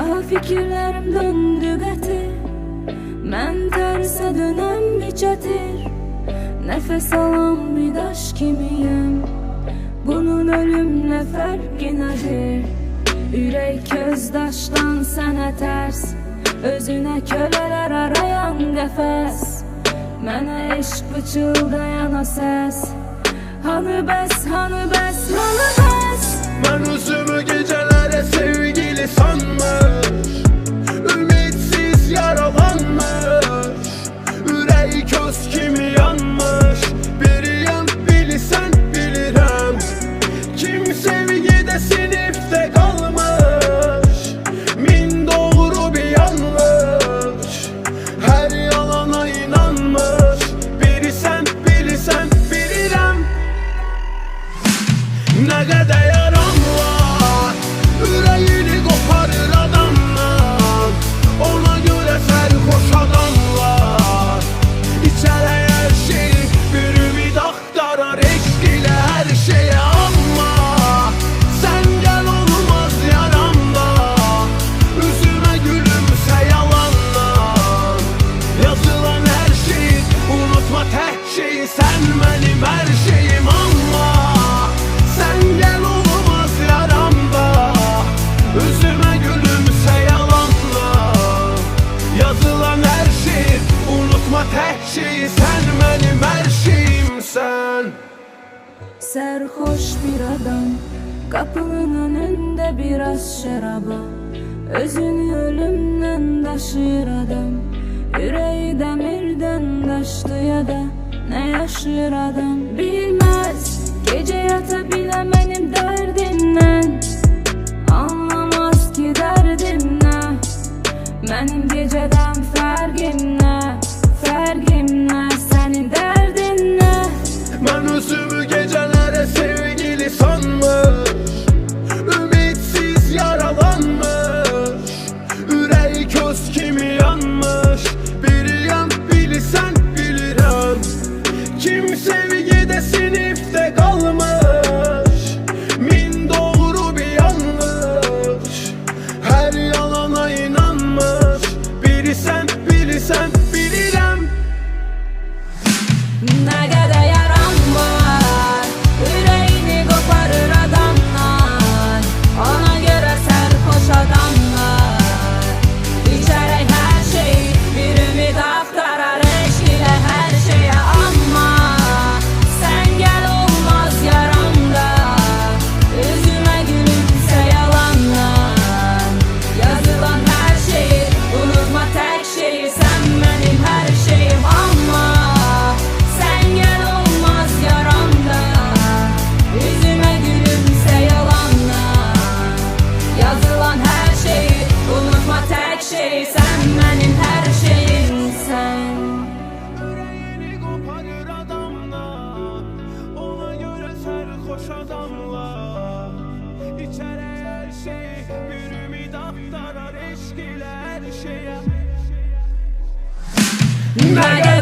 Daha fikirlerim döndü qətir. Mən tərsə dönəm bir çətir. Nəfəs alan bir daş kimiyəm. Bunun ölümlə fərqi nədir? Ürək közdaşdan sənə tərs, özünə kölələr arayan qəfəs. Mənə eşq pıçıldayan o səs. Hanı bəs, hanı bəs, hanı bəs? Mən özümü gecələrə sevgili sanmış, ümitsiz yaralanmış, ürəyi köz kimi yanmış. Biriyəm, bilirsən, bilirəm. Kim sevgidə sinifdə qalmış, min doğru bir yanlış, hər yalana inanmış. Bilirsən, bilirsən, bilirəm. Nə qədər yaram var, ürəyini qoparır adamdan. Ona görə sərxoş adamlar İçərək hər şey, bir ümid axtarar eşq ilə hər şeyə. Amma sən gəl olmaz yaramda, üzümə gülümsə yalandan. Yazılan hər şeyi unutma, tək şeyi sən mənim hər şeyim. Amma sən gəl olmaz yaramda, üzümə gülümsə yalandan. Yazılan hər şeyi unutma, tək şeyi sən mənim hər şeyimsən. Sərxoş bir adam, qapının önündə biraz şəraba, özünü ölümdən daşıyır adam. Ürəyi dəmirdən daşdı ya da nə yaşayır adam bilməz. Gecə yata bilə mənim dərdimdən, anlamaz ki dərdim nə. Mənim gecədən fərqim nə, fərqim nə, sənin dərdin nə? Mən özümü gecələrə sevgili sanmış, ümitsiz yaralanmış, ürəyi köz kimi yanmış. Biriyəm, bilirsən, bilirəm. Kim sevgidə sinifdə qalmış, min doğru bir yanlış, hər yalana inanmış. Bilirsən, bilirsən, bilirəm. Nə qədər yaram var, ürəyini qoparır adamlar. Ona görə sərxoş adamlar İçərək hər şey, bir ümid axtarar eşq ilə hər şeyə. Amma sən gəl olmaz yaramda, üzümə gülümsə yalandan. Yazılan hər şeyi unutma, tək şeyi sən mənim hər şeyim. Amma sən gəl olmaz yaramda, üzümə gülümsə yalandan. Yazılan hər şeyi unutma, tək şeyi sən mənim hər şeyimsən. Ürəyini qoparır adamdan, ona görə sərxoş adamlar İçərək hər şey, bir ümid axtarar eşq ilə hər şeyə. Nə qədər